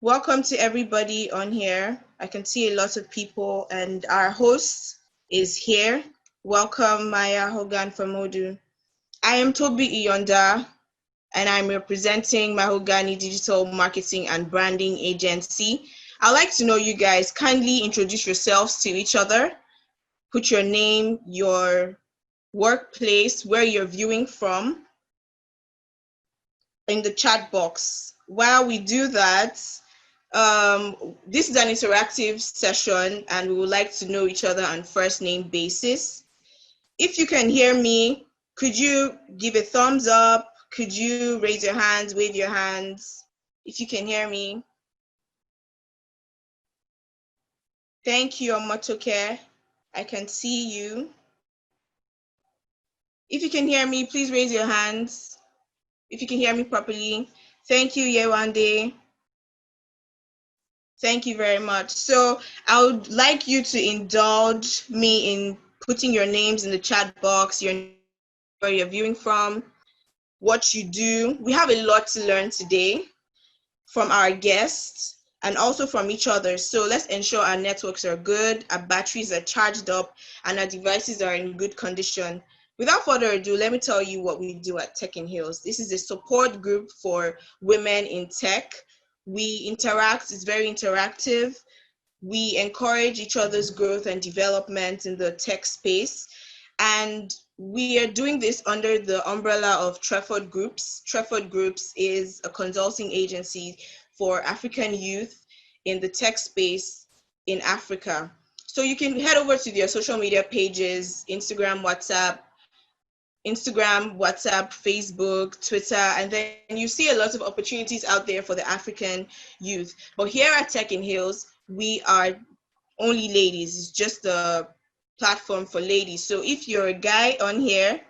Welcome to everybody on here. I can see a lot of people, and our host is here. Welcome, Maya Famodu. I am Toby Iyonda, and I'm representing Mahogany Digital Marketing and Branding Agency. I'd like to know you guys. Kindly introduce yourselves to each other. Put your name, your workplace, where you're viewing from in the chat box. While we do that, this is an interactive session and we would like to know each other on first name basis. If you can hear me, could you give a thumbs up? Could you raise your hands, wave your hands? If you can hear me. Thank you, Omotoke. I can see you. If you can hear me, please raise your hands. If you can hear me properly. Thank you, Yewande. Thank you very much. So I would like you to indulge me in putting your names in the chat box, where you're viewing from, what you do. We have a lot to learn today from our guests and also from each other. So let's ensure our networks are good, our batteries are charged up, and our devices are in good condition. Without further ado, let me tell you what we do at Tech in Hills. This is a support group for women in tech. We interact, it's very interactive. We encourage each other's growth and development in the tech space. And we are doing this under the umbrella of Treford Groups. Treford Groups is a consulting agency for African youth in the tech space in Africa. So you can head over to their social media pages, Instagram, WhatsApp, Facebook, Twitter, and then you see a lot of opportunities out there for the African youth. But here at Tech in Hills, we are only ladies. It's just a platform for ladies. So if you're a guy on here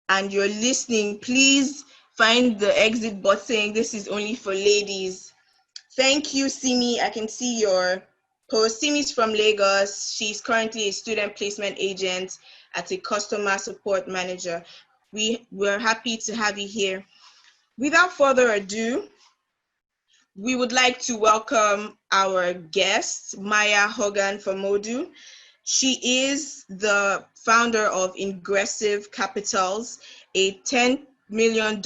and you're listening, please find the exit button. This is only for ladies. Thank you, Simi. I can see your post. Simi's from Lagos. She's currently a student placement agent at a customer support manager. We're happy to have you here. Without further ado, we would like to welcome our guest, Maya Famodu. She is the founder of Ingressive Capitals, a $10 million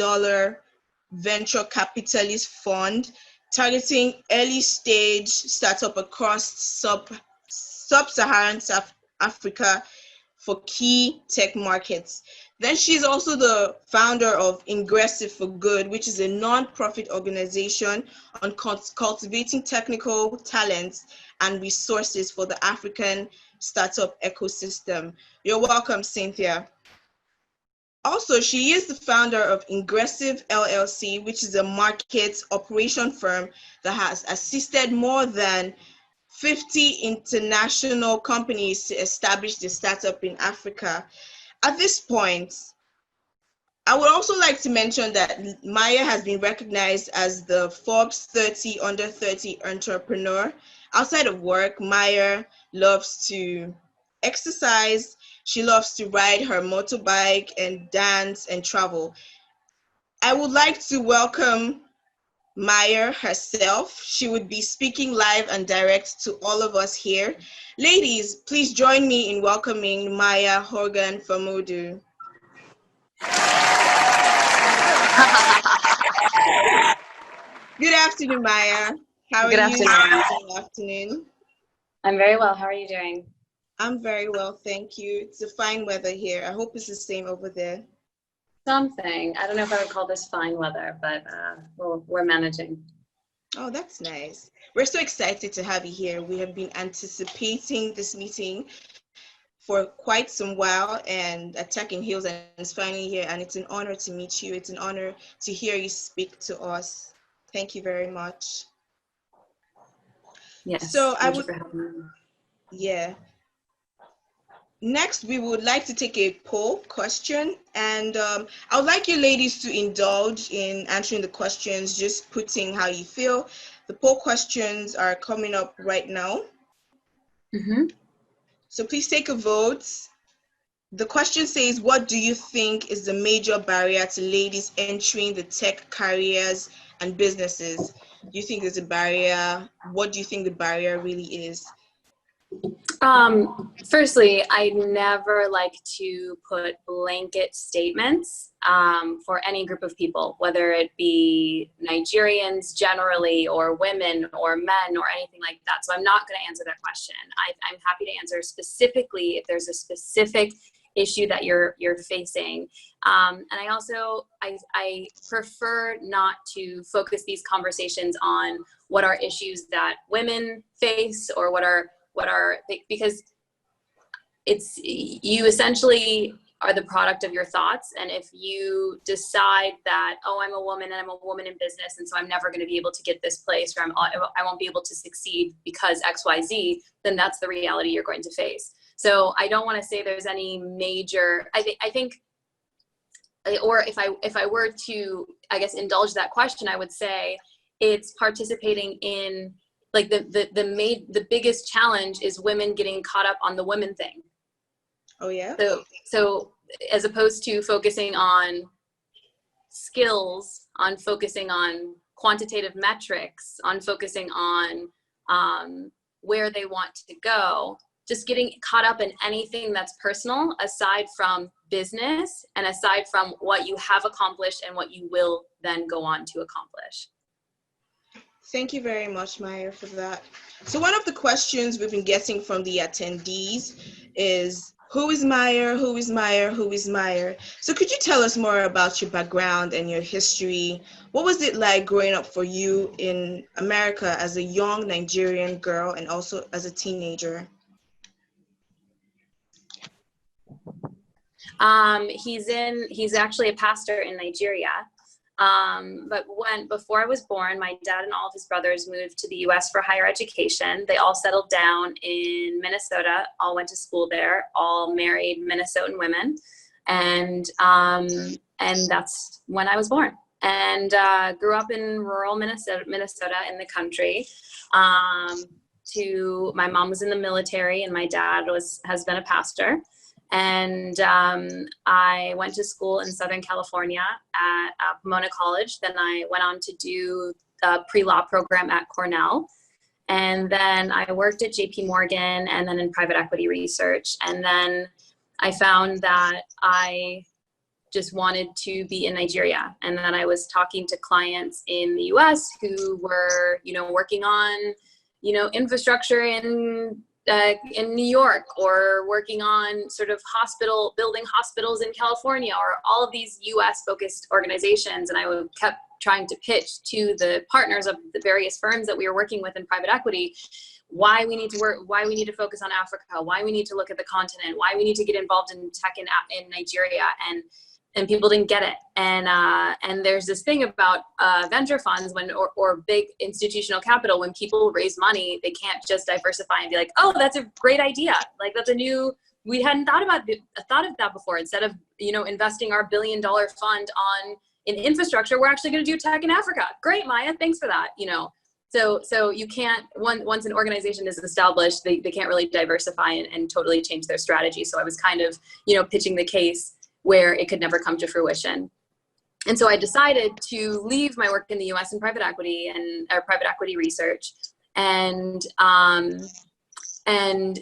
venture capitalist fund targeting early stage startup across sub-Saharan Africa for key tech markets. Then she's also the founder of Ingressive for Good, which is a non-profit organization on cultivating technical talents and resources for the African startup ecosystem. You're welcome, Cynthia. Also, she is the founder of Ingressive LLC, which is a market operation firm that has assisted more than 50 international companies to establish the startup in Africa. At this point, I would also like to mention that Maya has been recognized as the Forbes 30 Under 30 entrepreneur. Outside of work, Maya loves to exercise. She loves to ride her motorbike and dance and travel. I would like to welcome Maya herself. She would be speaking live and direct to all of us here. Ladies, please join me in welcoming Maya Famodu. Good afternoon, Maya. How are you? Good afternoon. I'm very well. How are you doing? I'm very well, thank you. It's a fine weather here. I hope it's the same over there. Something. I don't know if I would call this fine weather, but we're managing. Oh, that's nice. We're so excited to have you here. We have been anticipating this meeting for quite some while, and at Tech in Hills, and it's finally here, and it's an honor to meet you. It's an honor to hear you speak to us. Thank you very much. Yes. So I would. Yeah. Next, we would like to take a poll question, and I would like you ladies to indulge in answering the questions, just putting how you feel. The poll questions are coming up right now. Mm-hmm. So please take a vote. The question says, what do you think is the major barrier to ladies entering the tech careers and businesses? Do you think there's a barrier? What do you think the barrier really is? Firstly, I never like to put blanket statements for any group of people, whether it be Nigerians generally or women or men or anything like that. So I'm not going to answer that question. I'm happy to answer specifically if there's a specific issue that you're facing. And I also, I prefer not to focus these conversations on what are issues that women face or because it's, you essentially are the product of your thoughts. And if you decide that, oh, I'm a woman and I'm a woman in business, and so I'm never going to be able to get this place, or I won't be able to succeed because XYZ, then that's the reality you're going to face. So I don't want to say there's any major, I think, or if I were to, I guess, indulge that question, I would say it's participating in, like, the biggest challenge is women getting caught up on the women thing. Oh yeah. So as opposed to focusing on skills, on focusing on quantitative metrics, on focusing on where they want to go, just getting caught up in anything that's personal aside from business and aside from what you have accomplished and what you will then go on to accomplish. Thank you very much, Maya, for that. So one of the questions we've been getting from the attendees is, who is Maya? Who is Maya? Who is Maya? So could you tell us more about your background and your history? What was it like growing up for you in America as a young Nigerian girl and also as a teenager? He's actually a pastor in Nigeria. But before I was born, my dad and all of his brothers moved to the US for higher education. They all settled down in Minnesota, all went to school there, all married Minnesotan women. And that's when I was born, and grew up in rural Minnesota in the country. My mom was in the military and my dad has been a pastor. And I went to school in Southern California at Pomona College. Then I went on to do a pre-law program at Cornell. And then I worked at JP Morgan and then in private equity research. And then I found that I just wanted to be in Nigeria. And then I was talking to clients in the US who were, working on, infrastructure in New York, or working on sort of building hospitals in California, or all of these US focused organizations. And I kept trying to pitch to the partners of the various firms that we were working with in private equity, why we need to focus on Africa, why we need to look at the continent, why we need to get involved in tech in Nigeria. And people didn't get it. And there's this thing about venture funds or big institutional capital, when people raise money, they can't just diversify and be like, oh, that's a great idea. Like, we hadn't thought of that before. Instead of, investing our $1 billion fund in infrastructure, we're actually going to do tech in Africa. Great, Maya, thanks for that. So you can't, once an organization is established, they can't really diversify and totally change their strategy. So I was kind of, pitching the case where it could never come to fruition. And so I decided to leave my work in the US in private equity or private equity research, and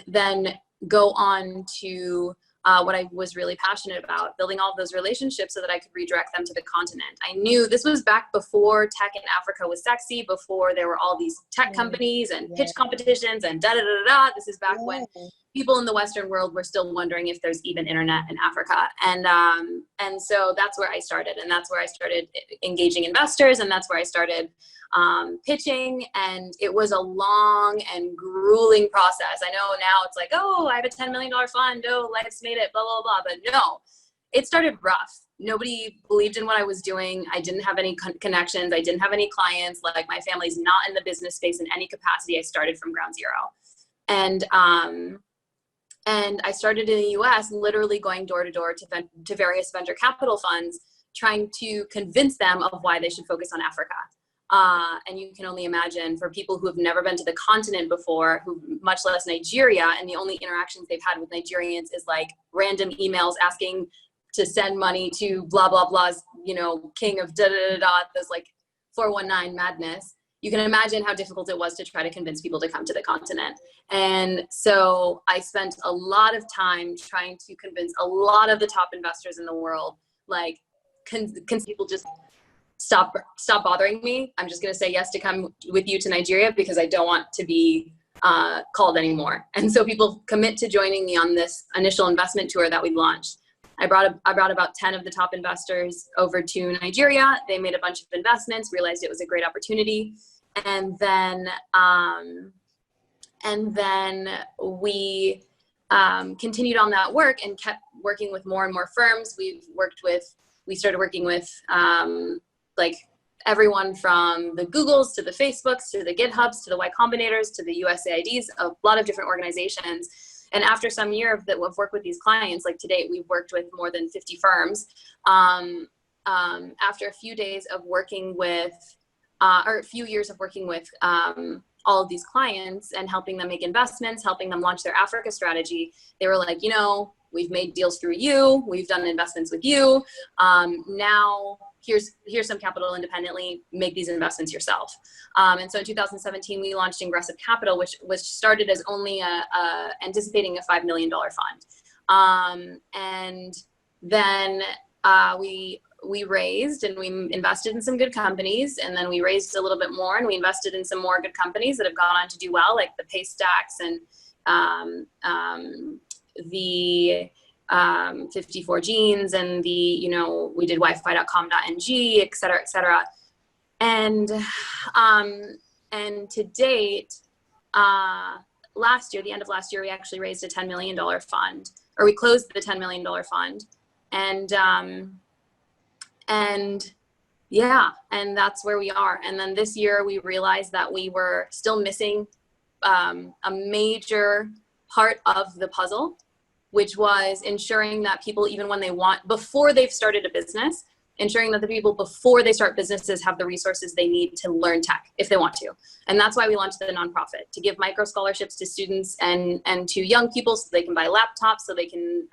then go on to what I was really passionate about, building all of those relationships so that I could redirect them to the continent. I knew this was back before tech in Africa was sexy, before there were all these tech companies and pitch competitions and da-da-da-da-da. This is back when people in the Western world were still wondering if there's even internet in Africa. And so that's where I started. And that's where I started engaging investors. And that's where I started pitching. And it was a long and grueling process. I know now it's like, oh, I have a $10 million fund. Oh, let's made it, blah, blah, blah. But no, it started rough. Nobody believed in what I was doing. I didn't have any connections. I didn't have any clients. Like, my family's not in the business space in any capacity. I started from ground zero. And I started in the US, literally going door to door to various venture capital funds, trying to convince them of why they should focus on Africa. And you can only imagine for people who have never been to the continent before, who much less Nigeria, and the only interactions they've had with Nigerians is like random emails asking to send money to blah, blah, blah's, king of da, da, da, da, this like 419 madness. You can imagine how difficult it was to try to convince people to come to the continent. And so I spent a lot of time trying to convince a lot of the top investors in the world, like, can people just stop bothering me. I'm just going to say yes to come with you to Nigeria because I don't want to be called anymore. And so people commit to joining me on this initial investment tour that we launched. I brought about 10 of the top investors over to Nigeria. They made a bunch of investments, realized it was a great opportunity. And then we continued on that work and kept working with more and more firms. We started working with like everyone from the Googles to the Facebooks to the GitHubs to the Y Combinators to the USAIDs, a lot of different organizations. And after some year of work with these clients, like to date, we've worked with more than 50 firms. After a few days of working with, or a few years of working with all of these clients and helping them make investments, helping them launch their Africa strategy, they were like, we've made deals through you, we've done investments with you. Now here's some capital independently, make these investments yourself. And so in 2017, we launched Ingressive Capital, which was started as only anticipating a $5 million fund. And then we raised and we invested in some good companies, and then we raised a little bit more and we invested in some more good companies that have gone on to do well, like the Paystacks and the 54 Genes and the, we did wifi.com.ng, et cetera, et cetera. And to date, last year, the end of last year, we actually raised a $10 million fund, or we closed the $10 million fund. And yeah, and that's where we are. And then this year we realized that we were still missing a major part of the puzzle, which was ensuring that people, even when before they've started a business, ensuring that the people before they start businesses have the resources they need to learn tech if they want to. And that's why we launched the nonprofit, to give micro scholarships to students and to young people so they can buy laptops, so they can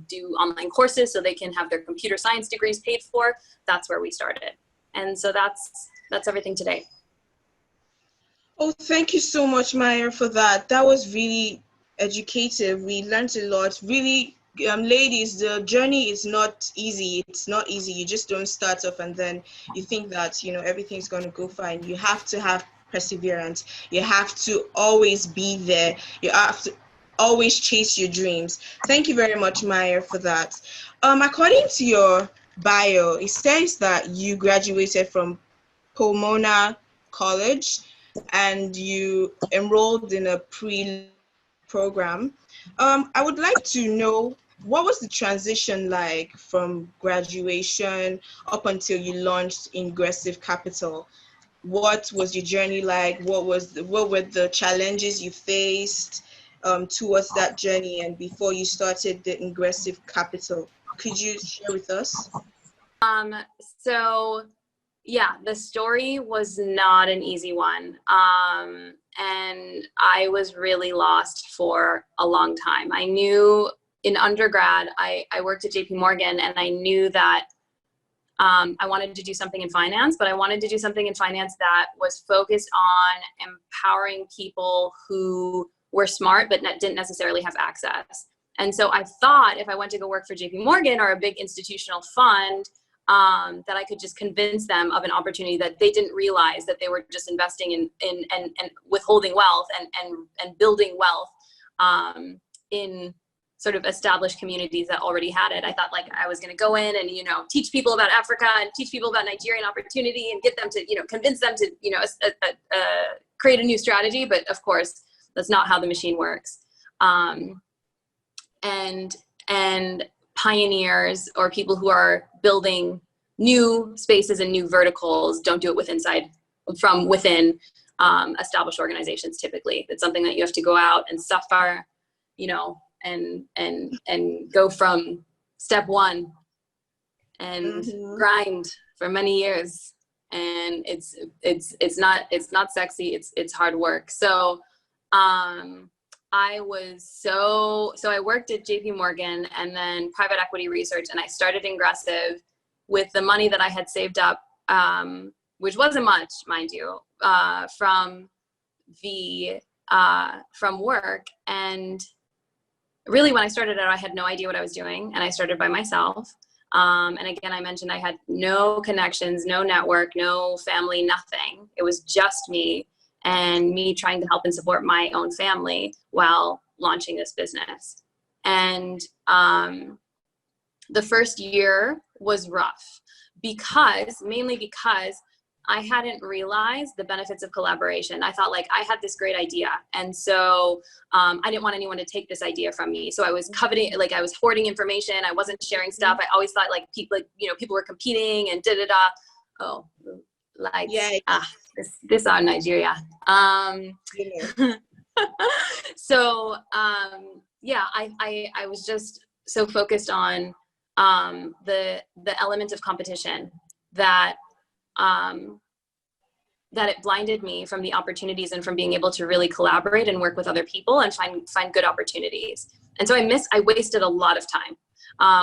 do online courses, so they can have their computer science degrees paid for. That's where we started. And so that's everything today. Oh, thank you so much, Maya, for that. That was really educative. We learned a lot. Really, ladies, the journey is not easy. It's not easy. You just don't start off and then you think that, everything's going to go fine. You have to have perseverance. You have to always be there. You have to always chase your dreams. Thank you very much, Maya, for that. According to your bio, it says that you graduated from Pomona College and you enrolled in a program. I would like to know, what was the transition like from graduation up until you launched Ingressive Capital? What was your journey like? What were the challenges you faced towards that journey and before you started the Ingressive Capital? Could you share with us? So yeah, the story was not an easy one. And I was really lost for a long time. I knew in undergrad, I worked at JP Morgan, and I knew that I wanted to do something in finance, but I wanted to do something in finance that was focused on empowering people who were smart but didn't necessarily have access. And so I thought if I went to go work for JP Morgan or a big institutional fund, that I could just convince them of an opportunity that they didn't realize, that they were just investing in and withholding wealth and building wealth in sort of established communities that already had it. I thought like I was going to go in and, teach people about Africa and teach people about Nigerian opportunity and get them to, convince them to, create a new strategy. But of course, that's not how the machine works. And pioneers or people who are building new spaces and new verticals don't do it from within established organizations. Typically, it's something that you have to go out and suffer, and go from step one and grind for many years and it's not sexy. It's hard work. So I worked at JP Morgan and then private equity research, and I started Ingressive with the money that I had saved up, which wasn't much, mind you, from work. And really, when I started out, I had no idea what I was doing, and I started by myself. And again, I mentioned I had no connections, no network, no family, nothing. It was just me and me trying to help and support my own family while launching this business. And the first year was rough mainly because I hadn't realized the benefits of collaboration. I thought like I had this great idea. And so I didn't want anyone to take this idea from me. So I was coveting, like I was hoarding information. I wasn't sharing stuff. I always thought like people were competing and da-da-da. Oh, like, this are Nigeria. So I was just so focused on the element of competition that it blinded me from the opportunities and from being able to really collaborate and work with other people and find good opportunities. And so I wasted a lot of time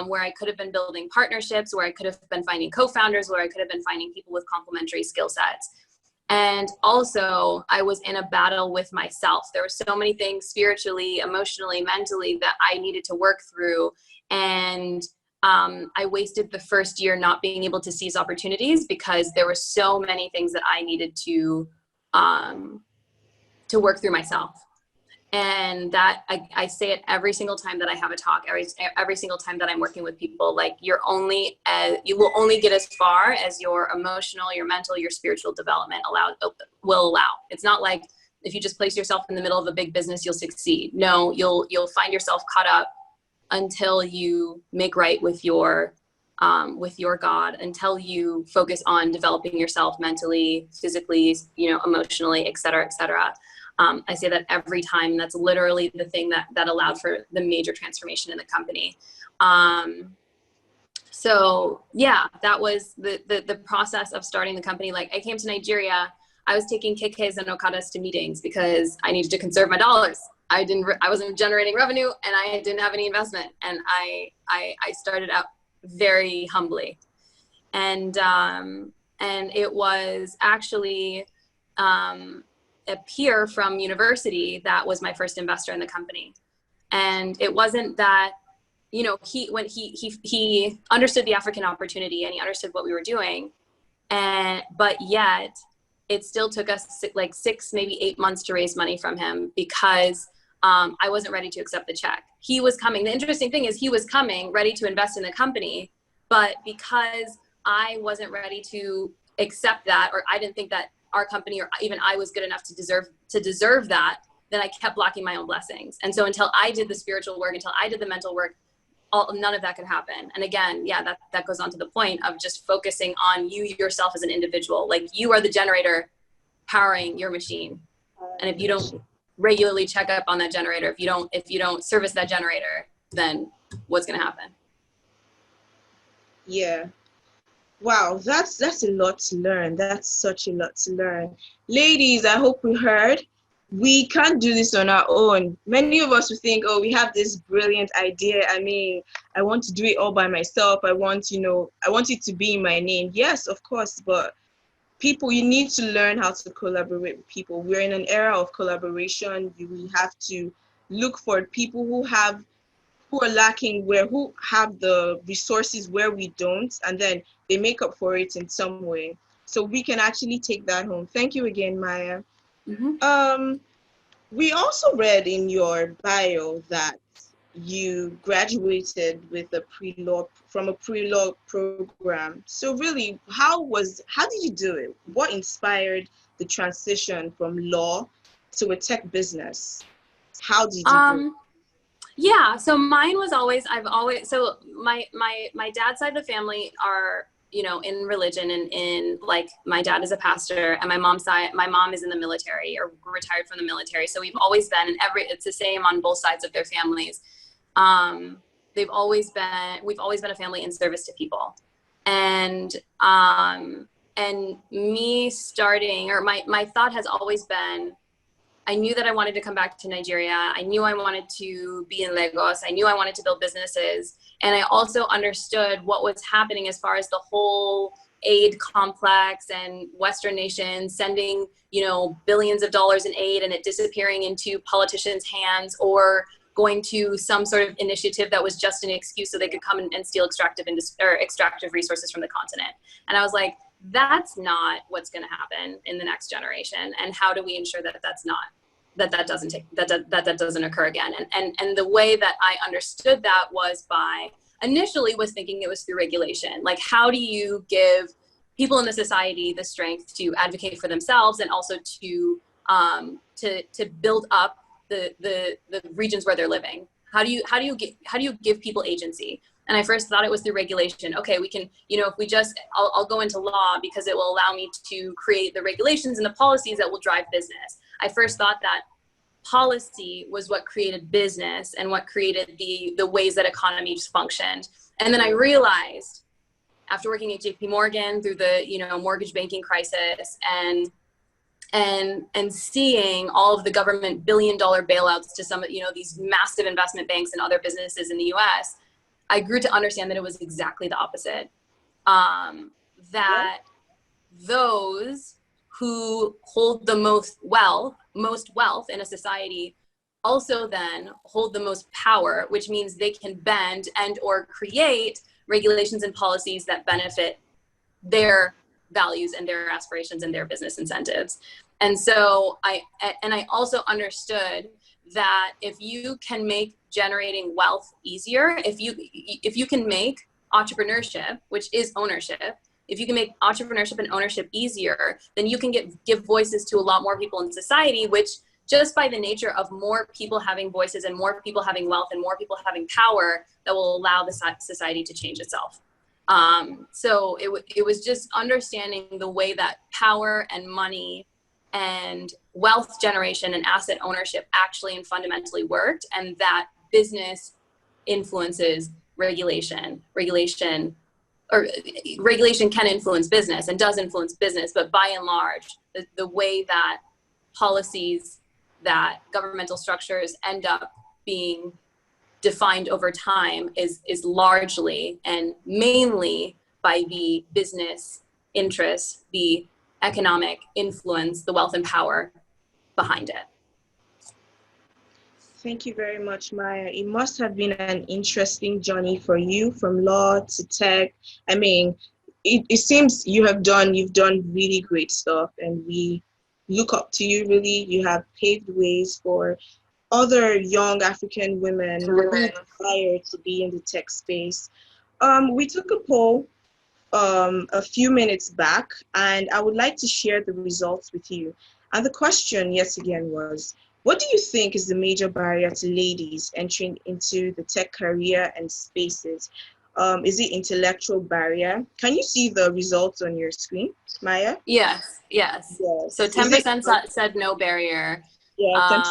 where I could have been building partnerships, where I could have been finding co-founders, where I could have been finding people with complementary skill sets. And also I was in a battle with myself. There were so many things spiritually, emotionally, mentally that I needed to work through. And I wasted the first year not being able to seize opportunities because there were so many things that I needed to work through myself. And that I say it every single time that I have a talk, every single time that I'm working with people, like you will only get as far as your emotional, your mental, your spiritual development will allow. It's not like if you just place yourself in the middle of a big business, you'll succeed. No, you'll find yourself caught up until you make right with your God, until you focus on developing yourself mentally, physically, emotionally, et cetera, et cetera. I say that every time. That's literally the thing that allowed for the major transformation in the company. So yeah, that was the process of starting the company. Like I came to Nigeria, I was taking KKs and Okadas to meetings because I needed to conserve my dollars. I wasn't generating revenue and I didn't have any investment. And I started out very humbly. And it was actually a peer from university that was my first investor in the company. And it wasn't that, he understood the African opportunity and he understood what we were doing. But yet it still took us like 6, maybe 8 months to raise money from him because I wasn't ready to accept the check. He was coming. The interesting thing is he was coming ready to invest in the company, but because I wasn't ready to accept that, or I didn't think that our company or even I was good enough to deserve that, then I kept blocking my own blessings. And so until I did the spiritual work, until I did the mental work, none of that could happen. And again, yeah, that goes on to the point of just focusing on you yourself as an individual. Like you are the generator powering your machine. And if you don't regularly check up on that generator, if you don't service that generator, then what's going to happen? Yeah. Wow, that's a lot to learn. That's such a lot to learn. Ladies, I hope we heard. We can't do this on our own. Many of us would think, oh, we have this brilliant idea. I mean, I want to do it all by myself. I want it to be in my name. Yes, of course, but people, you need to learn how to collaborate with people. We're in an era of collaboration. We have to look for people who are lacking, who have the resources where we don't, and then they make up for it in some way. So we can actually take that home. Thank you again, Maya. Mm-hmm. We also read in your bio that you graduated with from a pre-law program. So really, how did you do it? What inspired the transition from law to a tech business? How did you do it? Yeah, so mine was so my dad's side of the family are, in religion and in like my dad is a pastor and my mom's side, my mom is in the military or retired from the military. So we've always been it's the same on both sides of their families. We've always been a family in service to people. And me starting, or my thought has always been, I knew that I wanted to come back to Nigeria. I knew I wanted to be in Lagos. I knew I wanted to build businesses. And I also understood what was happening as far as the whole aid complex and Western nations sending, billions of dollars in aid and it disappearing into politicians' hands, or going to some sort of initiative that was just an excuse so they could come and steal extractive resources from the continent. And I was like, that's not what's going to happen in the next generation. And how do we ensure that that doesn't occur again? And the way that I understood that was initially was thinking it was through regulation. Like, how do you give people in the society the strength to advocate for themselves, and also to build up the regions where they're living? How do you give people agency? And I first thought it was through regulation. Okay, we can, if we just, I'll go into law because it will allow me to create the regulations and the policies that will drive business. I first thought that policy was what created business and what created the ways that economies functioned. And then I realized, after working at JP Morgan through the, mortgage banking crisis, and seeing all of the government billion-dollar bailouts to some, these massive investment banks and other businesses in the US, I grew to understand that it was exactly the opposite. That those who hold the most wealth in a society also then hold the most power, which means they can bend and or create regulations and policies that benefit their values and their aspirations and their business incentives. And so I also understood that if you can make generating wealth easier, if you can make entrepreneurship, which is ownership, if you can make entrepreneurship and ownership easier, then you can give voices to a lot more people in society, which just by the nature of more people having voices and more people having wealth and more people having power, that will allow the society to change itself. So it was just understanding the way that power and money and wealth generation and asset ownership actually and fundamentally worked, and that business influences regulation. Regulation can influence business and does influence business, but by and large, the way that policies, that governmental structures end up being defined over time is largely and mainly by the business interests, the economic influence, the wealth and power behind it. Thank you very much, Maya. It must have been an interesting journey for you, from law to tech. I mean, it seems you've done really great stuff, and we look up to you, really. You have paved ways for other young African women who desire to be in the tech space. We took a poll a few minutes back, and I would like to share the results with you. And the question, yet again, was, what do you think is the major barrier to ladies entering into the tech career and spaces? Is it intellectual barrier? Can you see the results on your screen, Maya? Yes. So 10% said no barrier. Yeah,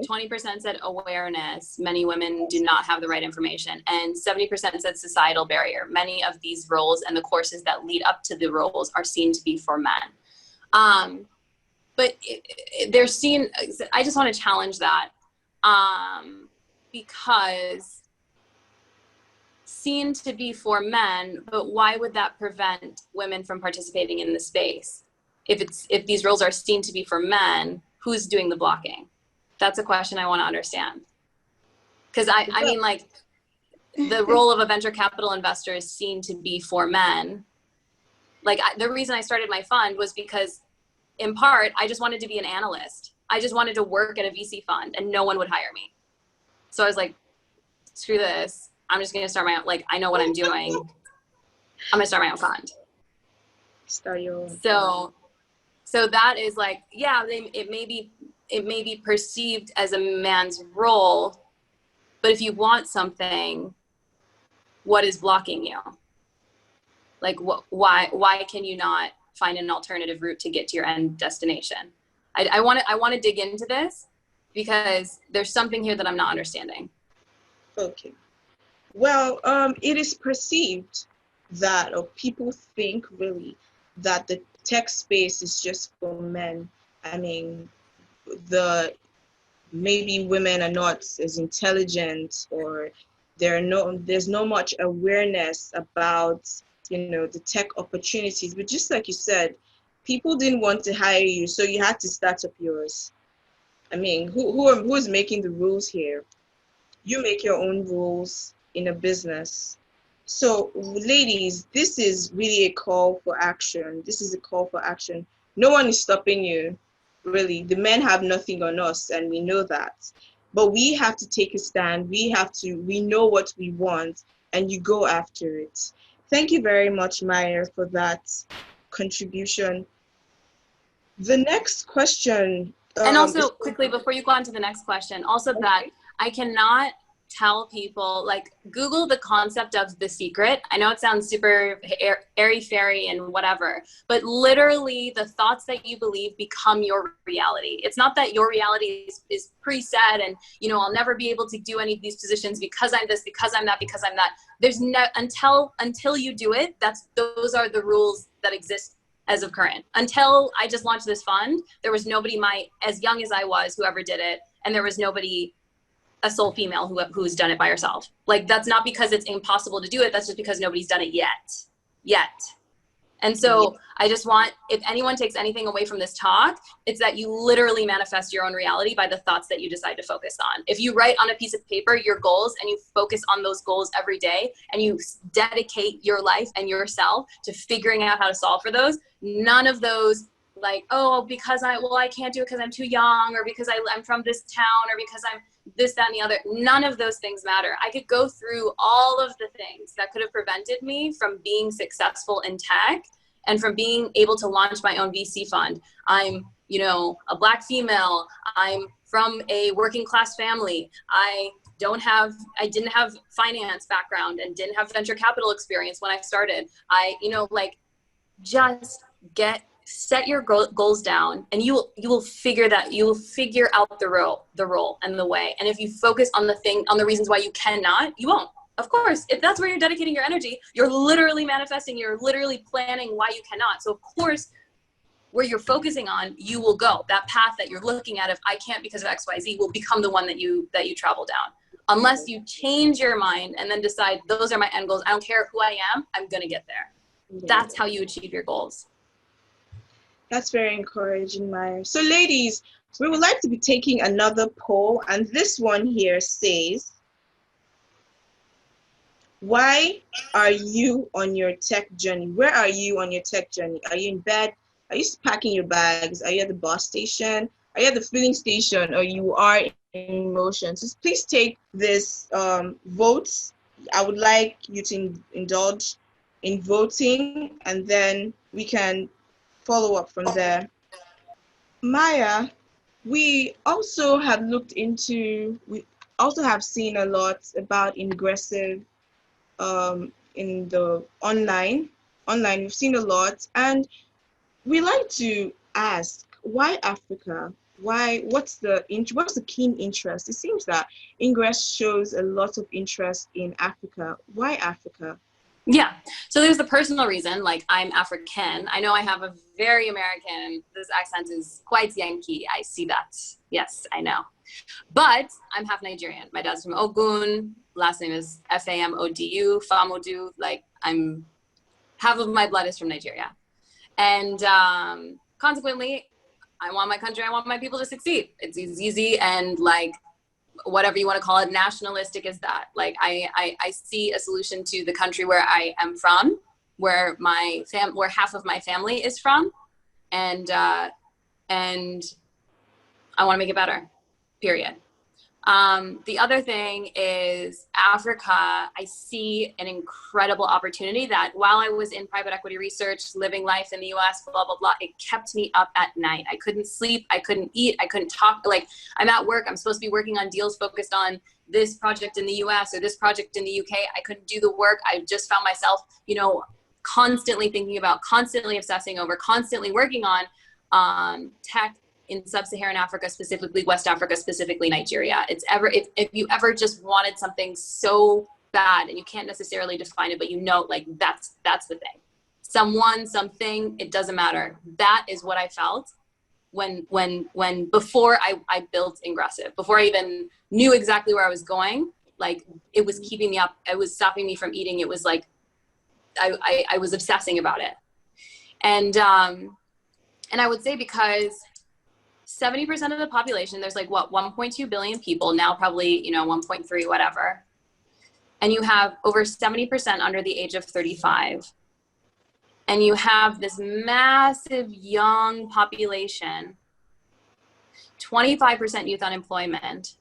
20% said awareness. Many women do not have the right information. And 70% said societal barrier. Many of these roles and the courses that lead up to the roles are seen to be for men. But they're seen, I just want to challenge that, because seen to be for men, but why would that prevent women from participating in the space? If these roles are seen to be for men, who's doing the blocking? That's a question I want to understand. Because I mean, like, the role of a venture capital investor is seen to be for men. Like, the reason I started my fund was because, in part, I just wanted to be an analyst. I just wanted to work at a VC fund and no one would hire me. So I was like, screw this. I'm just going to start my own, like, I know what I'm doing. I'm going to start my own fund. Start your own. So that is like, yeah, it may be perceived as a man's role, but if you want something, what is blocking you? Like, why can you not find an alternative route to get to your end destination? I want to dig into this because there's something here that I'm not understanding. Okay. Well, it is perceived that, or people think really, that the tech space is just for men. I mean, the maybe women are not as intelligent, or there's no much awareness about, the tech opportunities. But just like you said, people didn't want to hire you, so you had to start up yours. I mean, who's making the rules here? You make your own rules in a business. So, ladies, this is really a call for action. This is a call for action. No one is stopping you, really. The men have nothing on us, and we know that. But we have to take a stand. We know what we want, and you go after it. Thank you very much, Maya, for that contribution. The next question. And also, quickly, before you go on to the next question, also that I cannot tell people, like, Google the concept of The Secret. I know it sounds super airy-fairy and whatever, but literally the thoughts that you believe become your reality. It's not that your reality is preset and, I'll never be able to do any of these positions because I'm this, because I'm that, because I'm that. There's no, until you do it, those are the rules that exist as of current. Until I just launched this fund, there was nobody as young as I was, who ever did it, and there was nobody, a sole female who's done it by herself. Like, that's not because it's impossible to do it, that's just because nobody's done it yet. And so I just want, if anyone takes anything away from this talk, it's that you literally manifest your own reality by the thoughts that you decide to focus on. If you write on a piece of paper your goals and you focus on those goals every day and you dedicate your life and yourself to figuring out how to solve for those, none of those, like, oh, because I can't do it because I'm too young, or because I'm from this town, or because I'm this, that, and the other. None of those things matter. I could go through all of the things that could have prevented me from being successful in tech and from being able to launch my own VC fund. I'm, a Black female. I'm from a working class family. I didn't have finance background and didn't have venture capital experience when I started. Just set your goals down, and you will figure out the role and the way. And if you focus on the reasons why you cannot, you won't. Of course, if that's where you're dedicating your energy, you're literally manifesting, you're literally planning why you cannot. So of course, where you're focusing on, you will go. That path that you're looking at, if I can't because of XYZ, will become the one that you travel down. Unless you change your mind and then decide, those are my end goals, I don't care who I am, I'm gonna get there. That's how you achieve your goals. That's very encouraging, Maya. So ladies, we would like to be taking another poll, and this one here says, why are you on your tech journey? Where are you on your tech journey? Are you in bed? Are you packing your bags? Are you at the bus station? Are you at the filling station? Or you are in motion? So please take this votes. I would like you to indulge in voting, and then we can follow up from there. Maya, we also have seen a lot about Ingressive in the online. We've seen a lot, and we like to ask, why Africa? What's the keen interest? It seems that Ingress shows a lot of interest in Africa. Why Africa? Yeah, so there's the personal reason, like, I'm African. I know I have a very American, this accent is quite Yankee. I see that. Yes, I know. But I'm half Nigerian. My dad's from Ogun. Last name is Famodu, Famodu. Like, half of my blood is from Nigeria. And consequently, I want my country, I want my people to succeed. It's easy, and like, whatever you want to call it, nationalistic is that. Like, I see a solution to the country where I am from, where where half of my family is from, and I want to make it better, period. The other thing is Africa. I see an incredible opportunity that while I was in private equity research, living life in the US, blah, blah, blah, it kept me up at night. I couldn't sleep. I couldn't eat. I couldn't talk. Like, I'm at work. I'm supposed to be working on deals focused on this project in the US or this project in the UK. I couldn't do the work. I just found myself, constantly thinking about, constantly obsessing over, constantly working on tech in sub-Saharan Africa, specifically West Africa, specifically Nigeria. If you ever just wanted something so bad and you can't necessarily define it, but like, that's the thing. someone, something, it doesn't matter. That is what I felt when before I built Ingressive, before I even knew exactly where I was going. Like, it was keeping me up. It was stopping me from eating. It was like, I was obsessing about it. And I would say because 70% of the population, there's like, what, 1.2 billion people now, probably, 1.3, whatever. And you have over 70% under the age of 35. And you have this massive young population, 25% youth unemployment.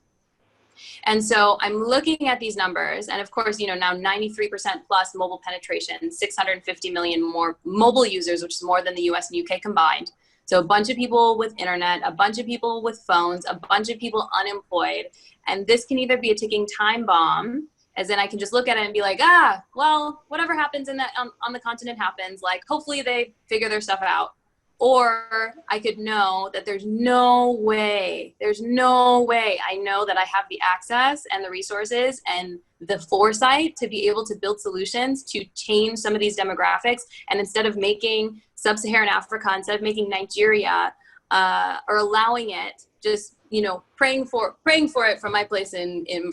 And so I'm looking at these numbers, and of course, now 93% plus mobile penetration, 650 million more mobile users, which is more than the US and UK combined. So a bunch of people with internet, a bunch of people with phones, a bunch of people unemployed. And this can either be a ticking time bomb, as in I can just look at it and be like, well, whatever happens on the continent happens. Like, hopefully they figure their stuff out. Or I could know that there's no way I know that I have the access and the resources and the foresight to be able to build solutions to change some of these demographics. And instead of making sub-Saharan Africa, instead of making Nigeria, or allowing it, just, praying for it from my place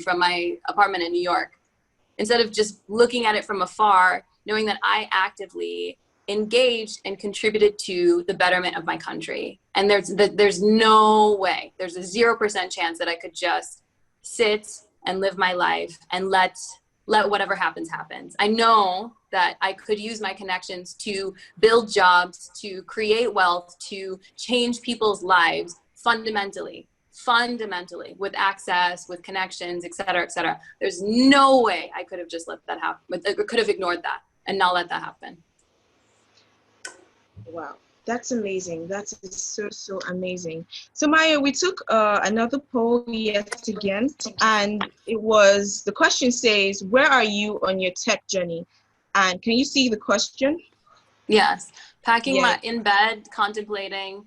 from my apartment in New York, instead of just looking at it from afar, knowing that I actively engaged and contributed to the betterment of my country. And there's no way, there's a 0% chance that I could just sit and live my life and let whatever happens. I know that I could use my connections to build jobs, to create wealth, to change people's lives fundamentally, with access, with connections, et cetera, et cetera. There's no way I could have just let that happen, or could have ignored that and not let that happen. Wow, that's amazing. That's so amazing. So Maya, we took another poll yet again, and the question says, where are you on your tech journey? And can you see the question? Yes, in bed, contemplating,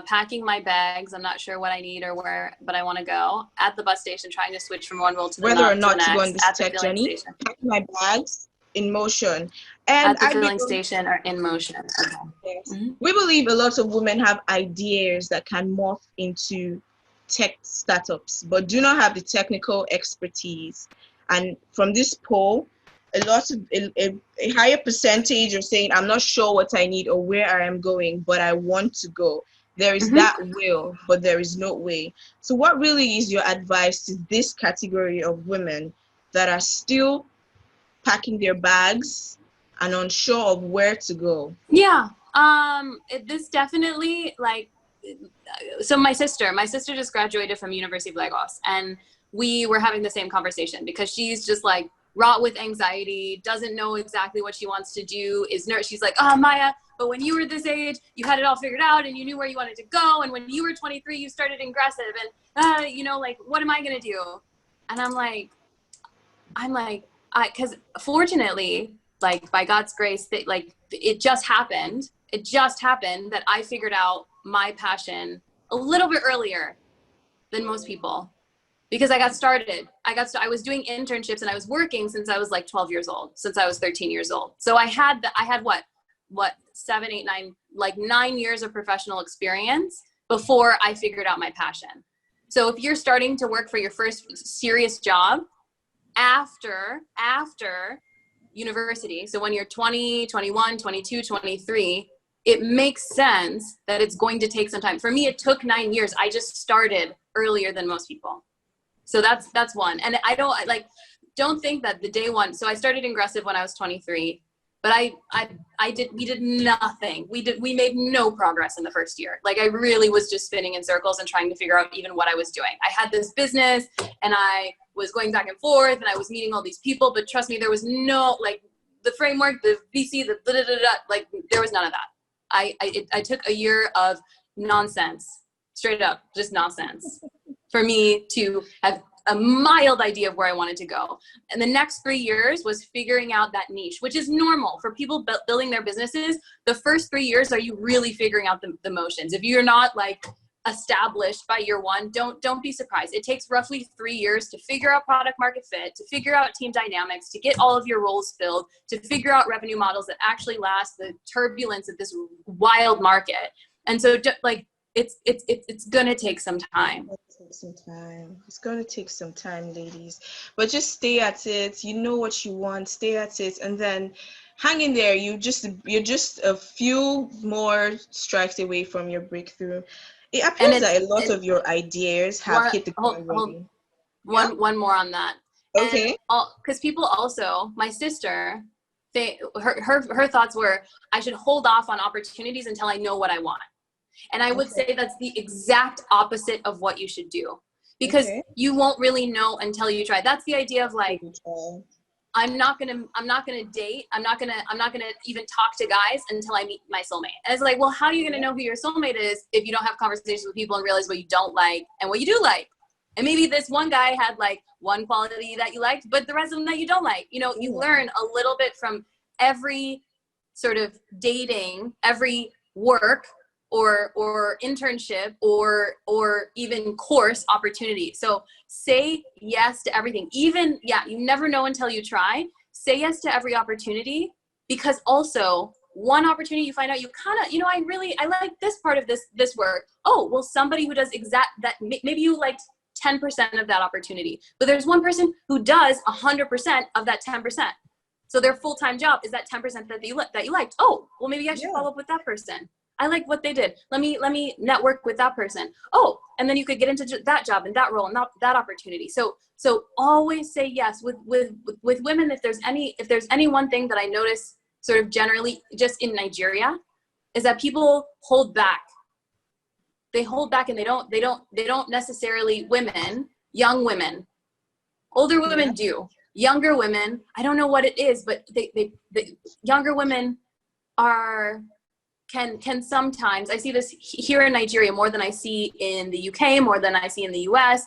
packing my bags. I'm not sure what I need or where, but I want to go. At the bus station, trying to switch from one role to the next. Whether or not to go on this tech journey, packing my bags, in motion. And at the filling station or in motion. Okay. Yes. Mm-hmm. We believe a lot of women have ideas that can morph into tech startups, but do not have the technical expertise. And from this poll, a higher percentage are saying, I'm not sure what I need or where I am going, but I want to go. There is that will, but there is no way. So what really is your advice to this category of women that are still packing their bags and unsure of where to go? Yeah, this definitely, so my sister just graduated from University of Lagos, and we were having the same conversation because she's just like wrought with anxiety, doesn't know exactly what she wants to do, is nurse. She's like, Maya, but when you were this age, you had it all figured out and you knew where you wanted to go. And when you were 23, you started Ingressive, and what am I going to do? And I'm like, because fortunately, by God's grace, that it just happened that I figured out my passion a little bit earlier than most people, because I got started. I was doing internships and I was working since I was 12 years old, since I was 13 years old. So I had what 7, 8, 9, 9 years of professional experience before I figured out my passion. So if you're starting to work for your first serious job after university, so when you're 20, 21, 22, 23, it makes sense that it's going to take some time. For me, it took 9 years. I just started earlier than most people. So that's one. And I don't think that the day one, so I started Ingressive when I was 23, but we did nothing. We made no progress in the first year. I really was just spinning in circles and trying to figure out even what I was doing. I had this business and I was going back and forth and I was meeting all these people, but trust me, there was no, the framework, the VC, there was none of that. I took a year of nonsense, straight up, just nonsense, for me to have a mild idea of where I wanted to go. And the next 3 years was figuring out that niche, which is normal for people building their businesses. The first 3 years are you really figuring out the motions. If you're not established by year one, don't be surprised. It takes roughly 3 years to figure out product market fit, to figure out team dynamics, to get all of your roles filled, to figure out revenue models that actually last the turbulence of this wild market. And so like it's gonna take some time. It's gonna take some time, ladies. But just stay at it. You know what you want, stay at it, and then hang in there. You're just a few more strikes away from your breakthrough. It appears that a lot of your ideas have hit the ground running. One more on that. Okay. Because people also, my sister, her thoughts were, I should hold off on opportunities until I know what I want. And I would say that's the exact opposite of what you should do, because you won't really know until you try. That's the idea of like, I'm not gonna date. I'm not gonna even talk to guys until I meet my soulmate. And it's like, well, how are you gonna know who your soulmate is if you don't have conversations with people and realize what you don't like and what you do like? And maybe this one guy had like one quality that you liked, but the rest of them that you don't like. You know, you learn a little bit from every sort of dating, every work or internship or even course opportunity. So say yes to everything. Even, you never know until you try. Say yes to every opportunity, because also one opportunity you find out you kind of, I like this part of this work. Oh, well, somebody who does that, maybe you liked 10% of that opportunity, but there's one person who does 100% of that 10%. So their full-time job is that 10% that you liked. Oh, well, maybe I should follow up with that person. I like what they did. Let me network with that person. Oh, and then you could get into that job and that role and that opportunity. So always say yes with women. If there's any one thing that I notice sort of generally just in Nigeria, is that people hold back. They hold back, and they don't necessarily, young women, older women do. Younger women, I don't know what it is, but the younger women can sometimes, I see this here in Nigeria more than I see in the UK, more than I see in the US,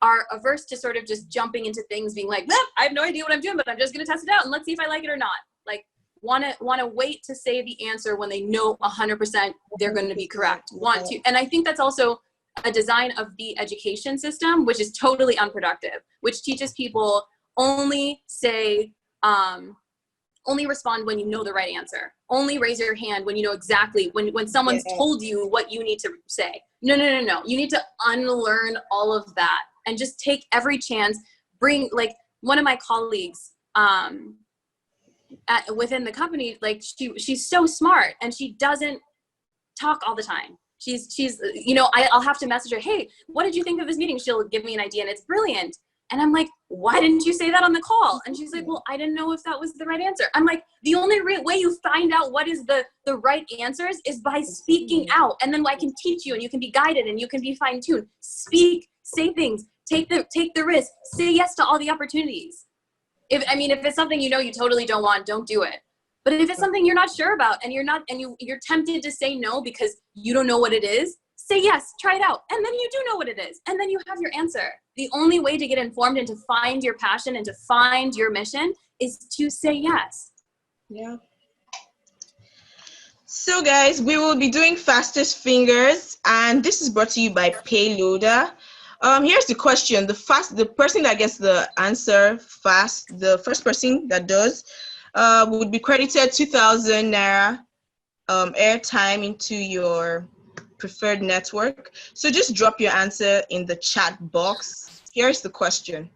are averse to sort of just jumping into things, being like, I have no idea what I'm doing, but I'm just going to test it out and let's see if I like it or not. Like, want to wait to say the answer when they know 100% they're going to be correct. And I think that's also a design of the education system, which is totally unproductive, which teaches people only respond when you know the right answer. Only raise your hand when you know exactly, when someone's told you what you need to say. No. You need to unlearn all of that and just take every chance. Bring, like, one of my colleagues within the company, like, she's so smart and she doesn't talk all the time. She's I'll have to message her, hey, what did you think of this meeting? She'll give me an idea and it's brilliant. And I'm like, why didn't you say that on the call? And she's like, well, I didn't know if that was the right answer. I'm like, the only way you find out what is the right answers is by speaking out. And then I can teach you, and you can be guided, and you can be fine-tuned. Speak, say things, take the risk, say yes to all the opportunities. If it's something you totally don't want, don't do it. But if it's something you're not sure about and you're tempted to say no because you don't know what it is, say yes, try it out. And then you do know what it is. And then you have your answer. The only way to get informed and to find your passion and to find your mission is to say yes. Yeah. So guys, we will be doing fastest fingers, and this is brought to you by Payloader. Here's the question. The person that gets the answer fast, the first person that does, would be credited 2,000 Naira airtime into your preferred network. So just drop your answer in the chat box. Here's the question.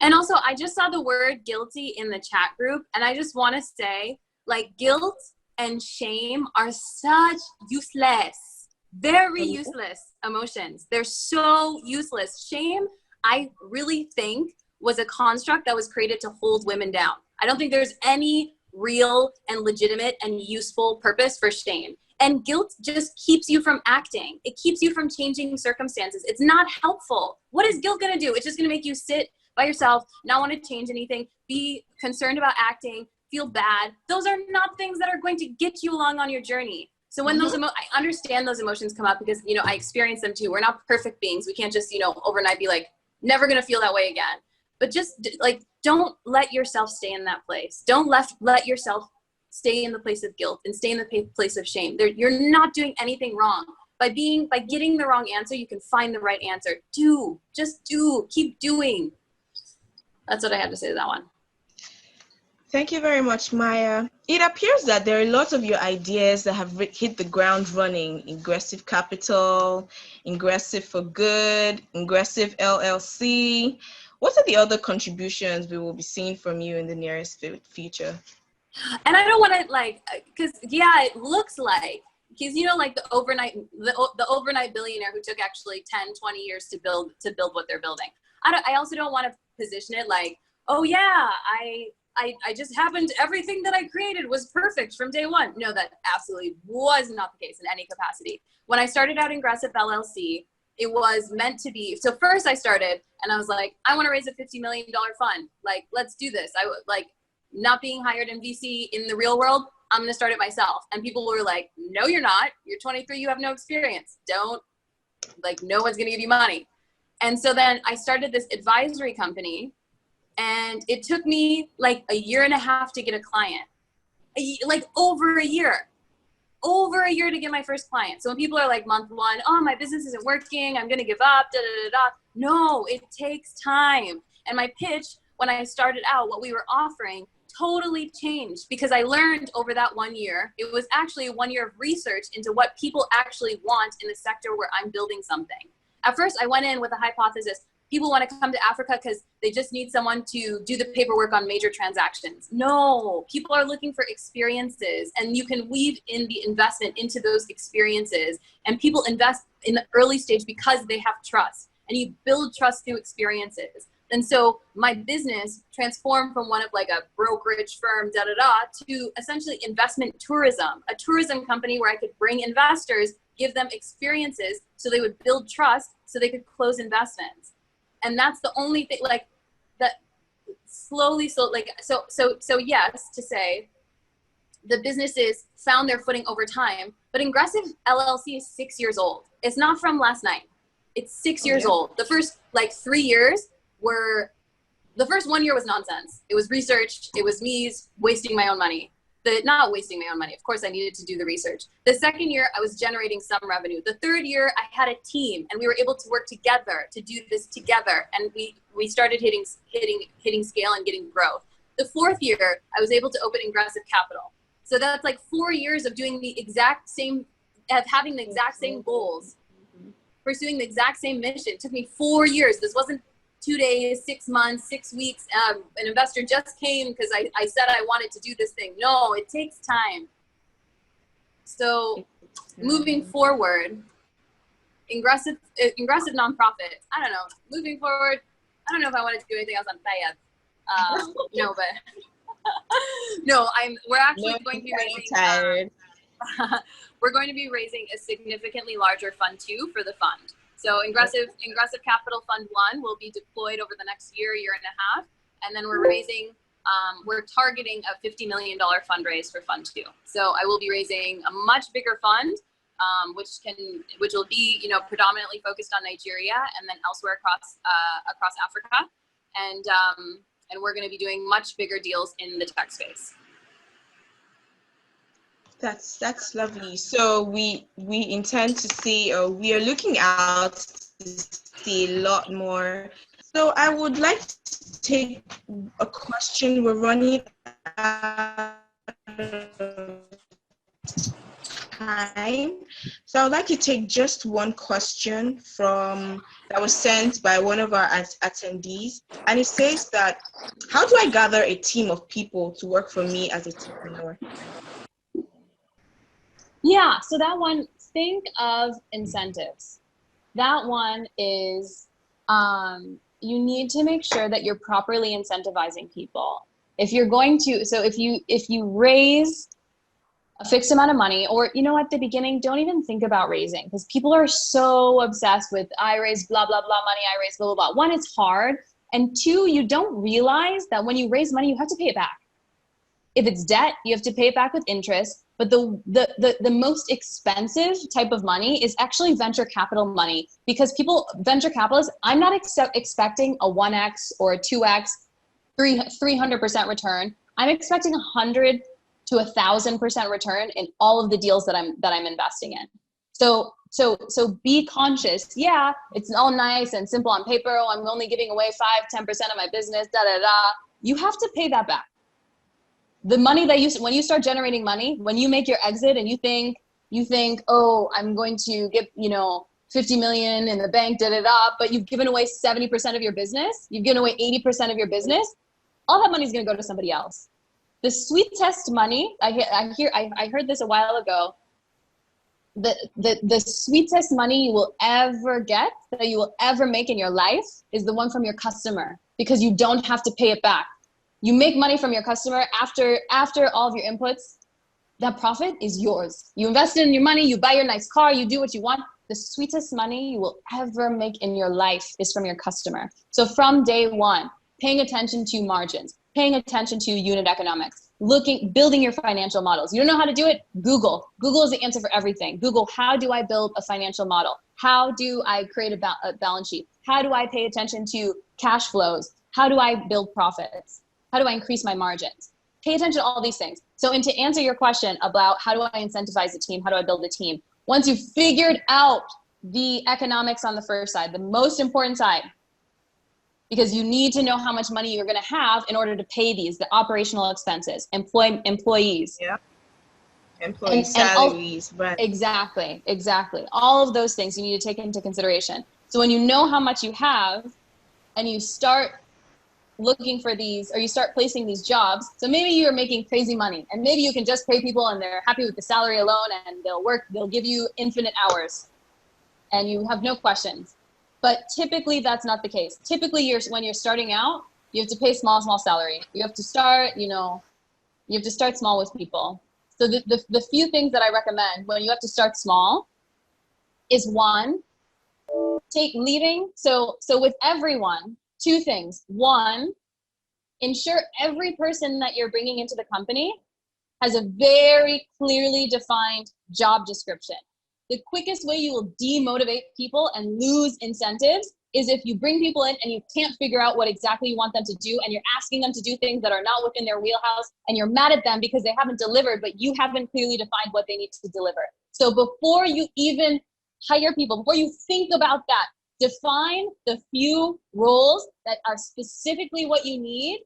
And also, I just saw the word guilty in the chat group, and I just want to say, like, guilt and shame are such useless, very useless emotions. They're so useless. Shame, I really think, was a construct that was created to hold women down. I don't think there's any real and legitimate and useful purpose for shame. And guilt just keeps you from acting. It keeps you from changing circumstances. It's not helpful. What is guilt going to do? It's just going to make you sit by yourself, not want to change anything, be concerned about acting, feel bad. Those are not things that are going to get you along on your journey. So when I understand those emotions come up because, I experience them too. We're not perfect beings. We can't just, overnight be like, never going to feel that way again. But just like, don't let yourself stay in that place. Don't let yourself stay in the place of guilt and stay in the place of shame. You're not doing anything wrong. By getting the wrong answer, you can find the right answer. Just do, keep doing. That's what I had to say to that one. Thank you very much, Maya. It appears that there are lots of your ideas that have hit the ground running. Ingressive Capital, Ingressive for Good, Ingressive LLC. What are the other contributions we will be seeing from you in the nearest future? And I don't want to because it looks like, because like the overnight billionaire who took actually 10, 20 years to build what they're building. I also don't want to position it like, oh yeah, I just happened, everything that I created was perfect from day one. No, that absolutely was not the case in any capacity. When I started out Ingressive LLC, it was meant to be. So first I started and I was like, I want to raise a $50 million fund. Like, let's do this. I like not being hired in VC in the real world. I'm going to start it myself. And people were like, no, you're not. You're 23. You have no experience. No one's going to give you money. And so then I started this advisory company. And it took me like a year and a half to get a client, over a year to get my first client. So when people are like month one, oh, my business isn't working, I'm going to give up, No, it takes time. And my pitch, when I started out, what we were offering totally changed because I learned over that 1 year, it was actually 1 year of research into what people actually want in the sector where I'm building something. At first, I went in with a hypothesis. People want to come to Africa because they just need someone to do the paperwork on major transactions. No, people are looking for experiences, and you can weave in the investment into those experiences. And people invest in the early stage because they have trust, and you build trust through experiences. And so my business transformed from one of like a brokerage firm, to essentially investment tourism, a tourism company where I could bring investors, give them experiences so they would build trust so they could close investments. And that's the only thing, like that slowly, so yes, to say the businesses found their footing over time, but Ingressive LLC is 6 years old. It's not from last night. It's 6 years old. The first 3 years the first 1 year was nonsense. It was research. It was me wasting my own money. Not wasting my own money. Of course, I needed to do the research. The second year, I was generating some revenue. The third year, I had a team, and we were able to work together to do this together. And we started hitting scale and getting growth. The fourth year, I was able to open Ingressive Capital. So that's like 4 years of doing the exact same, of having the exact same goals, pursuing the exact same mission. It took me 4 years. This wasn't 2 days, 6 months, 6 weeks. An investor just came because I said I wanted to do this thing. No, it takes time. So moving forward, Ingressive nonprofit. I don't know. Moving forward, I don't know if I wanted to do anything else on that yet. No, but no, we're actually going to be raising. We're going to be raising a significantly larger fund 2 for the fund. So Ingressive Capital Fund 1 will be deployed over the next year and a half. And then we're targeting a $50 million fundraise for Fund 2. So I will be raising a much bigger fund, which will be, predominantly focused on Nigeria and then elsewhere across Africa. And we're going to be doing much bigger deals in the tech space. That's lovely. So we intend to see, or we are looking out to see a lot more. So I would like to take a question. We're running out of time. So I would like to take just one question that was sent by one of our attendees. And it says that, how do I gather a team of people to work for me as a entrepreneur? Yeah, so that one, think of incentives. That one is, you need to make sure that you're properly incentivizing people. If you're going to, so if you raise a fixed amount of money, or, at the beginning, don't even think about raising, because people are so obsessed with, I raise blah, blah, blah money, I raise blah, blah, blah. One, it's hard. And two, you don't realize that when you raise money, you have to pay it back. If it's debt, you have to pay it back with interest. But the most expensive type of money is actually venture capital money, because venture capitalists, I'm not expecting a 1x or a 2x, 300% return. I'm expecting 100 to 1,000% return in all of the deals that I'm investing in. So So be conscious. Yeah, it's all nice and simple on paper. Oh, I'm only giving away 5-10% of my business, da da da. You have to pay that back. The money that when you start generating money, when you make your exit and you think, oh, I'm going to get, 50 million in the bank, da da da, but you've given away 70% of your business, you've given away 80% of your business, all that money is going to go to somebody else. The sweetest money, I heard this a while ago. The sweetest money you will ever get, that you will ever make in your life, is the one from your customer, because you don't have to pay it back. You make money from your customer after all of your inputs. That profit is yours. You invest in your money, you buy your nice car, you do what you want. The sweetest money you will ever make in your life is from your customer. So from day one, paying attention to margins, paying attention to unit economics, building your financial models. You don't know how to do it? Google. Google is the answer for everything. Google, how do I build a financial model? How do I create a balance sheet? How do I pay attention to cash flows? How do I build profits? How do I increase my margins? Pay attention to all these things. So, and to answer your question about how do I incentivize a team? How do I build a team? Once you've figured out the economics on the first side, the most important side, because you need to know how much money you're going to have in order to pay the operational expenses, employees. Yeah. Employee salaries, right. Exactly. All of those things you need to take into consideration. So when you know how much you have and you start looking for these, or you start placing these jobs, so maybe you're making crazy money and maybe you can just pay people and they're happy with the salary alone and they'll give you infinite hours and you have no questions. But typically that's not the case. Typically when you're starting out, you have to pay small salary. You have to start, you have to start small with people. So the few things that I recommend when you have to start small is, one, so with everyone, two things. One, ensure every person that you're bringing into the company has a very clearly defined job description. The quickest way you will demotivate people and lose incentives is if you bring people in and you can't figure out what exactly you want them to do, and you're asking them to do things that are not within their wheelhouse, and you're mad at them because they haven't delivered, but you haven't clearly defined what they need to deliver. So before you even hire people, before you think about that, define the few roles that are specifically what you need,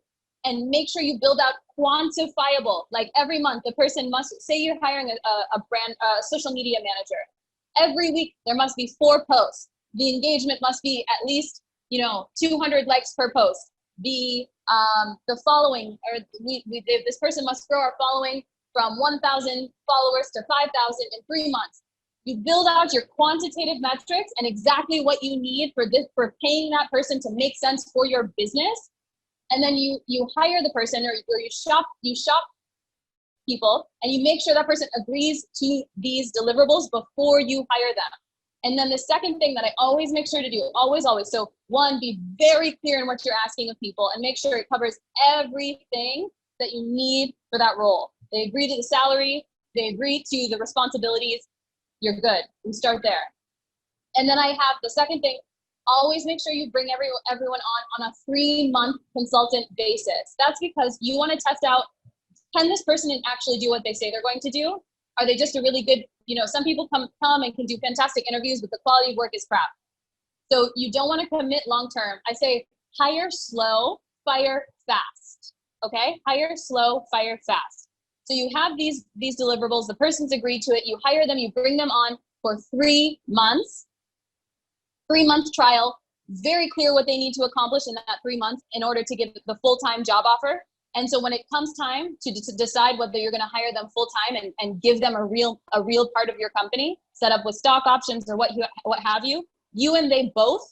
and make sure you build out quantifiable. Like every month, the person must, say you're hiring a social media manager. Every week, there must be 4 posts. The engagement must be at least, 200 likes per post. The following, or this person must grow our following from 1,000 followers to 5,000 in 3 months. You build out your quantitative metrics and exactly what you need for paying that person to make sense for your business. And then you hire the person, or you shop people, and you make sure that person agrees to these deliverables before you hire them. And then the second thing that I always make sure to do, always. So one, be very clear in what you're asking of people and make sure it covers everything that you need for that role. They agree to the salary, they agree to the responsibilities, you're good. We start there. And then I have the second thing, always make sure you bring everyone on a 3-month consultant basis. That's because you want to test out, can this person actually do what they say they're going to do? Are they just a really good, some people come and can do fantastic interviews, but the quality of work is crap. So you don't want to commit long-term. I say hire slow, fire fast, okay? Hire slow, fire fast. So you have these deliverables, the person's agreed to it, you hire them, you bring them on for 3 months, 3-month trial, very clear what they need to accomplish in that 3 months in order to get the full-time job offer. And so when it comes time to decide whether you're going to hire them full-time and give them a real part of your company, set up with stock options or what have you, you and they both,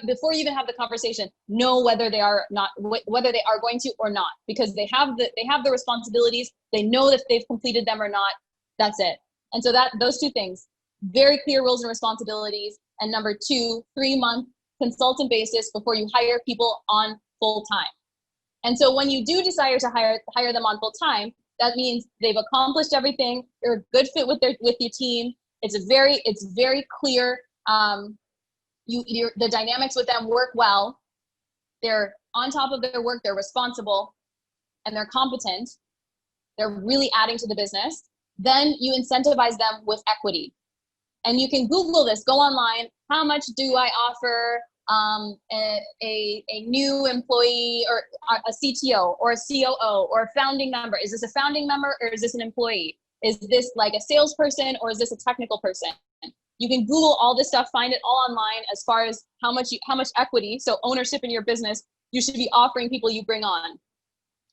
before you even have the conversation, know whether they are going to or not, because they have the responsibilities, they know if they've completed them or not. That's it. And so those two things, very clear roles and responsibilities, and number 2, 3-month consultant basis before you hire people on full-time. And so when you do desire to hire them on full-time, that means they've accomplished everything, they're a good fit with your team, it's very clear, the dynamics with them work well, they're on top of their work, they're responsible, and they're competent, they're really adding to the business. Then you incentivize them with equity. And you can Google this, go online, how much do I offer a new employee or a CTO or a COO or a founding member? Is this a founding member or is this an employee? Is this like a salesperson or is this a technical person? You can Google all this stuff, find it all online as far as how much equity, so ownership in your business, you should be offering people you bring on.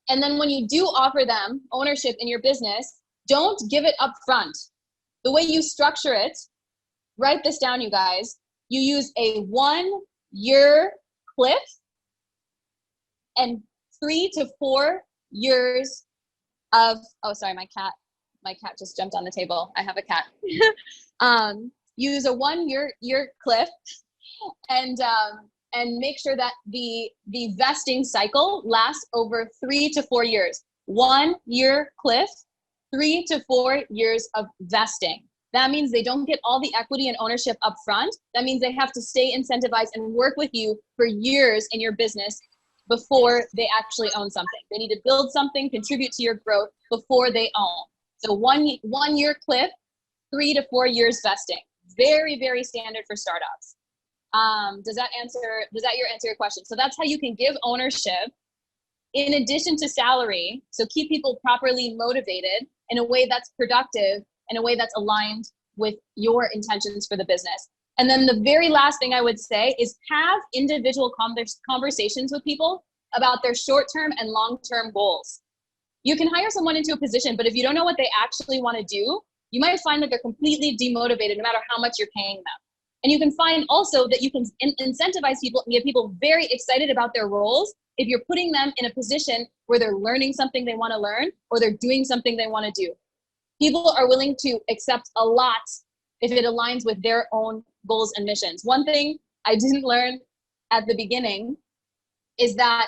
And then when you do offer them ownership in your business, don't give it up front. The way you structure it, write this down, you guys. You use a 1-year cliff and 3 to 4 years of, oh, sorry, my cat just jumped on the table. I have a cat. Use a 1-year cliff and make sure that the vesting cycle lasts over 3 to 4 years. 1-year cliff, 3 to 4 years of vesting. That means they don't get all the equity and ownership up front. That means they have to stay incentivized and work with you for years in your business before they actually own something. They need to build something, contribute to your growth before they own. So 1-year cliff, 3 to 4 years vesting. Very, very standard for startups. Does that answer your question? So that's how you can give ownership in addition to salary. So keep people properly motivated in a way that's productive, in a way that's aligned with your intentions for the business. And then the very last thing I would say is have individual conversations with people about their short-term and long-term goals. You can hire someone into a position, but if you don't know what they actually want to do, you might find that they're completely demotivated no matter how much you're paying them. And you can find also that you can incentivize people and get people very excited about their roles if you're putting them in a position where they're learning something they want to learn or they're doing something they want to do. People are willing to accept a lot if it aligns with their own goals and missions. One thing I didn't learn at the beginning is that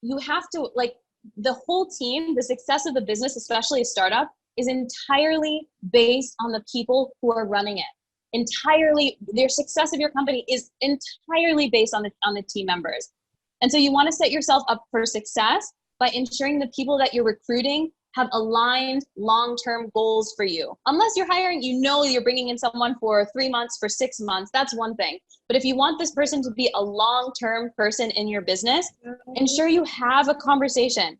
you have to, like, the whole team, the success of the business, especially a startup, is entirely based on the people who are running it. Entirely, their success of your company is entirely based on the team members. And so you want to set yourself up for success by ensuring the people that you're recruiting have aligned long-term goals for you. Unless you're hiring, you're bringing in someone for 3 months, for 6 months, that's one thing. But if you want this person to be a long-term person in your business, ensure you have a conversation.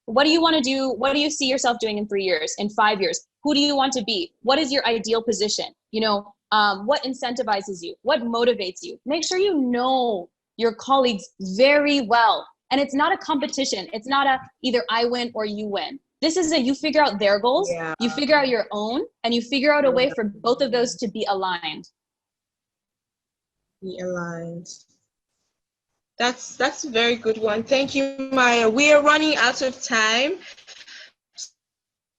What do you want to do? What do you see yourself doing in 3 years, in 5 years? Who do you want to be? What is your ideal position? What incentivizes you? What motivates you? Make sure you know your colleagues very well. And it's not a competition. It's not a either I win or you win. This is you figure out their goals, you figure out your own, and you figure out a way for both of those to be aligned. Be aligned. That's a very good one. Thank you, Maya. We are running out of time.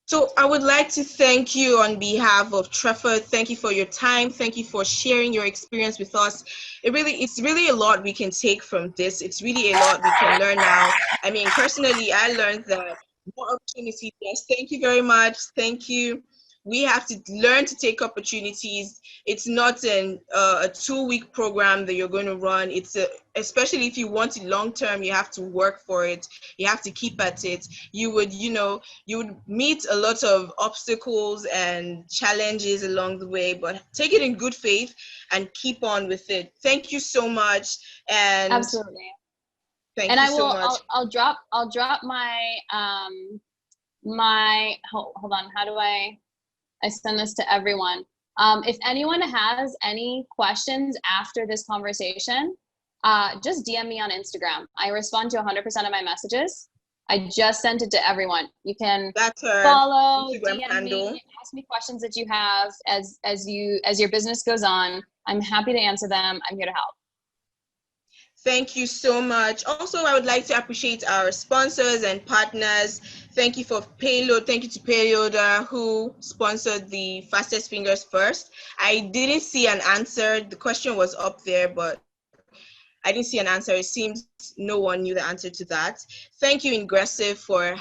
So I would like to thank you on behalf of Treford. Thank you for your time. Thank you for sharing your experience with us. It's really a lot we can take from this. It's really a lot we can learn now. I mean, personally, I learned that more opportunities. Yes, thank you very much. Thank you. We have to learn to take opportunities. It's not a 2-week program that you're going to run. Especially if you want it long term, you have to work for it. You have to keep at it. You would meet a lot of obstacles and challenges along the way, but take it in good faith and keep on with it. Thank you so much. And absolutely. Thank you so much. I'll drop my hold on. How do I send this to everyone? If anyone has any questions after this conversation, just DM me on Instagram. I respond to 100% of my messages. I just sent it to everyone. You can follow, Instagram DM handle. Me, ask me questions that you have as your business goes on. I'm happy to answer them. I'm here to help. Thank you so much. Also, I would like to appreciate our sponsors and partners. Thank you for Payload. Thank you to Payloader who sponsored the Fastest Fingers First. I didn't see an answer. The question was up there, but I didn't see an answer. It seems no one knew the answer to that. Thank you, Ingressive, for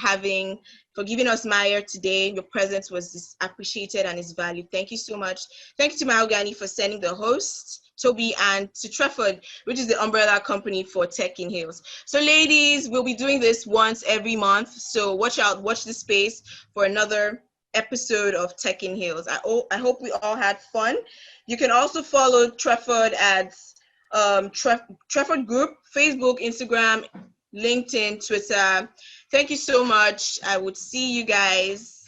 giving us Maya today. Your presence was appreciated and is valued. Thank you so much. Thank you to Mahogany for sending the host, Toby, and to Treford, which is the umbrella company for Tech in Hills. So ladies, we'll be doing this once every month. So watch out, watch the space for another episode of Tech in Heels. I hope we all had fun. You can also follow Treford at Treford Group, Facebook, Instagram, LinkedIn, Twitter. Thank you so much. I would see you guys.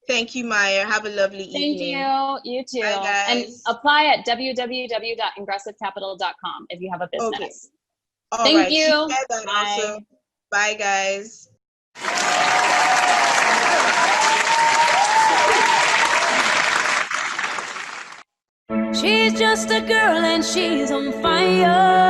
Thank you, Maya. Have a lovely evening. Thank you. You too. Bye, guys. And apply at www.ingressivecapital.com if you have a business. Okay. All Thank right. you. Bye. Also. Bye, guys. She's just a girl and she's on fire.